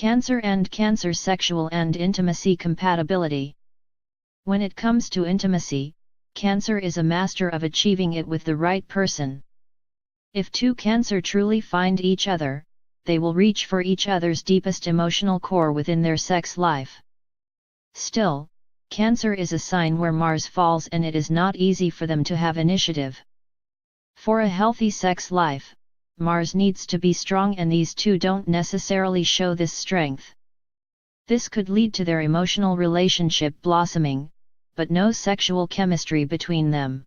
Cancer and Cancer sexual and intimacy compatibility. When it comes to intimacy, Cancer is a master of achieving it with the right person. If two Cancer truly find each other, they will reach for each other's deepest emotional core within their sex life. Still, Cancer is a sign where Mars falls and it is not easy for them to have initiative. For a healthy sex life, Mars needs to be strong and these two don't necessarily show this strength. This could lead to their emotional relationship blossoming, but no sexual chemistry between them.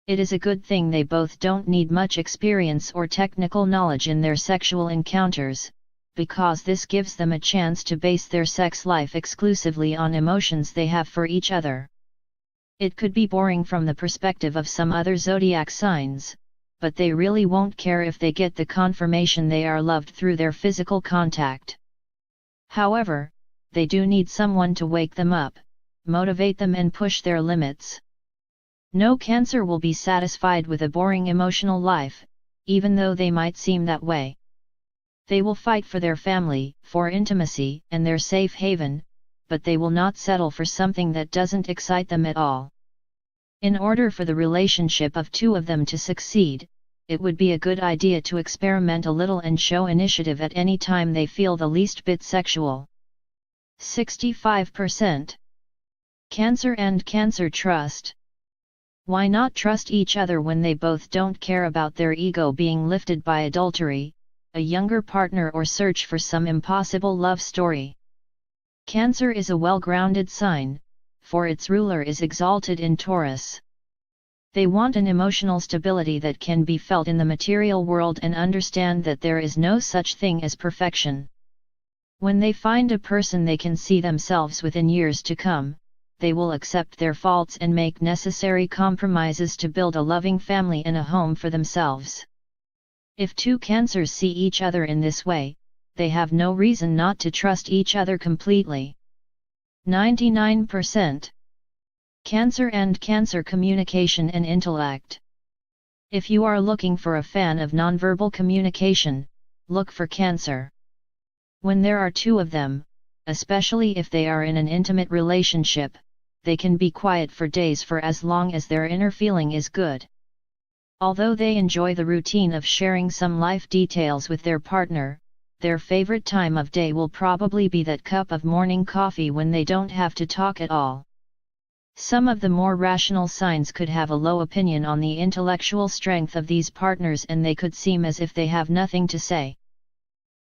It is a good thing they both don't need much experience or technical knowledge in their sexual encounters, because this gives them a chance to base their sex life exclusively on emotions they have for each other. It could be boring from the perspective of some other zodiac signs, but they really won't care if they get the confirmation they are loved through their physical contact. However, they do need someone to wake them up, motivate them and push their limits. No Cancer will be satisfied with a boring emotional life, even though they might seem that way. They will fight for their family, for intimacy, and their safe haven, but they will not settle for something that doesn't excite them at all. In order for the relationship of two of them to succeed, it would be a good idea to experiment a little and show initiative at any time they feel the least bit sexual. 65%. Cancer and Cancer trust. Why not trust each other when they both don't care about their ego being lifted by adultery, a younger partner or search for some impossible love story? Cancer is a well-grounded sign, for its ruler is exalted in Taurus. They want an emotional stability that can be felt in the material world and understand that there is no such thing as perfection. When they find a person they can see themselves with in years to come, they will accept their faults and make necessary compromises to build a loving family and a home for themselves. If two Cancers see each other in this way, they have no reason not to trust each other completely. 99%. Cancer and Cancer communication and intellect. If you are looking for a fan of nonverbal communication, look for Cancer. When there are two of them, especially if they are in an intimate relationship, they can be quiet for days for as long as their inner feeling is good. Although they enjoy the routine of sharing some life details with their partner, their favorite time of day will probably be that cup of morning coffee when they don't have to talk at all. Some of the more rational signs could have a low opinion on the intellectual strength of these partners and they could seem as if they have nothing to say.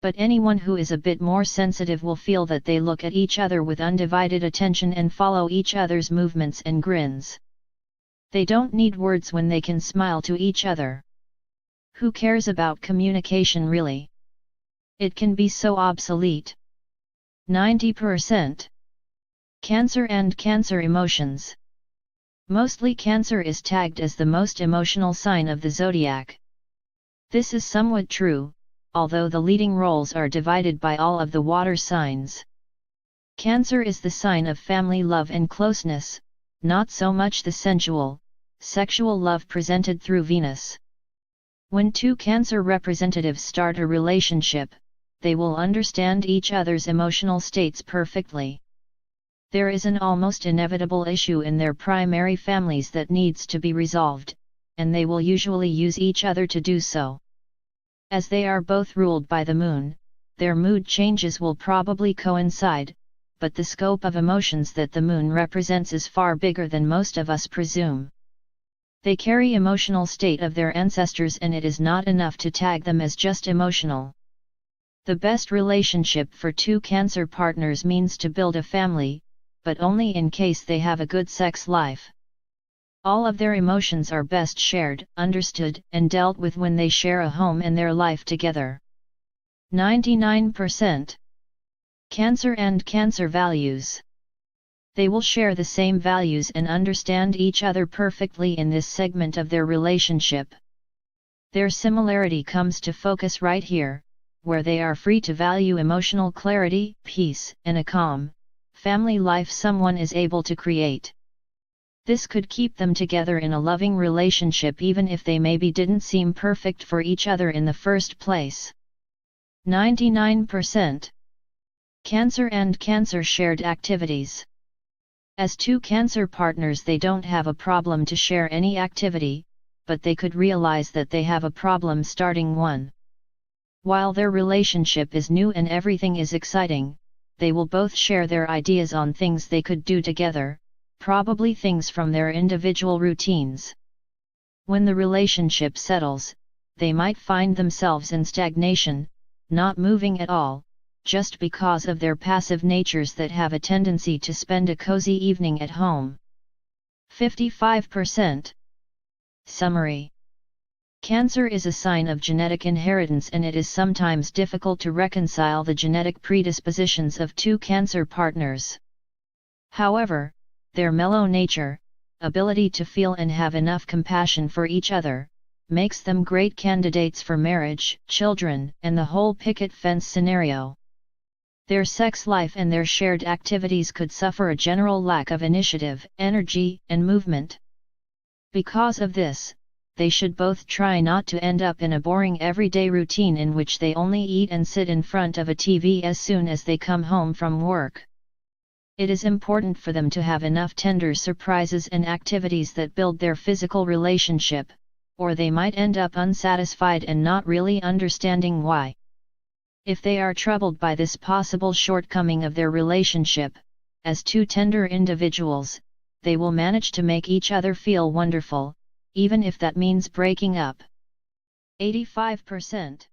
But anyone who is a bit more sensitive will feel that they look at each other with undivided attention and follow each other's movements and grins. They don't need words when they can smile to each other. Who cares about communication really? It can be so obsolete. 90%. Cancer and Cancer emotions. Mostly Cancer is tagged as the most emotional sign of the zodiac. This is somewhat true, although the leading roles are divided by all of the water signs. Cancer is the sign of family love and closeness, not so much the sensual, sexual love presented through Venus. When two Cancer representatives start a relationship, they will understand each other's emotional states perfectly. There is an almost inevitable issue in their primary families that needs to be resolved, and they will usually use each other to do so. As they are both ruled by the moon, their mood changes will probably coincide, but the scope of emotions that the moon represents is far bigger than most of us presume. They carry emotional state of their ancestors and it is not enough to tag them as just emotional. The best relationship for two Cancer partners means to build a family, but only in case they have a good sex life. All of their emotions are best shared, understood, and dealt with when they share a home and their life together. 99%. Cancer and Cancer values. They will share the same values and understand each other perfectly in this segment of their relationship. Their similarity comes to focus right here, where they are free to value emotional clarity, peace, and a calm, family life someone is able to create. This could keep them together in a loving relationship even if they maybe didn't seem perfect for each other in the first place. 99%. Cancer and Cancer shared activities. As two Cancer partners, they don't have a problem to share any activity, but they could realize that they have a problem starting one. While their relationship is new and everything is exciting, they will both share their ideas on things they could do together, probably things from their individual routines. When the relationship settles, they might find themselves in stagnation, not moving at all, just because of their passive natures that have a tendency to spend a cozy evening at home. 55%. Summary. Cancer is a sign of genetic inheritance, and it is sometimes difficult to reconcile the genetic predispositions of two Cancer partners. However, their mellow nature, ability to feel and have enough compassion for each other, makes them great candidates for marriage, children, and the whole picket fence scenario. Their sex life and their shared activities could suffer a general lack of initiative, energy, and movement. Because of this, they should both try not to end up in a boring everyday routine in which they only eat and sit in front of a TV as soon as they come home from work. It is important for them to have enough tender surprises and activities that build their physical relationship, or they might end up unsatisfied and not really understanding why. If they are troubled by this possible shortcoming of their relationship, as two tender individuals, they will manage to make each other feel wonderful, even if that means breaking up. 85%.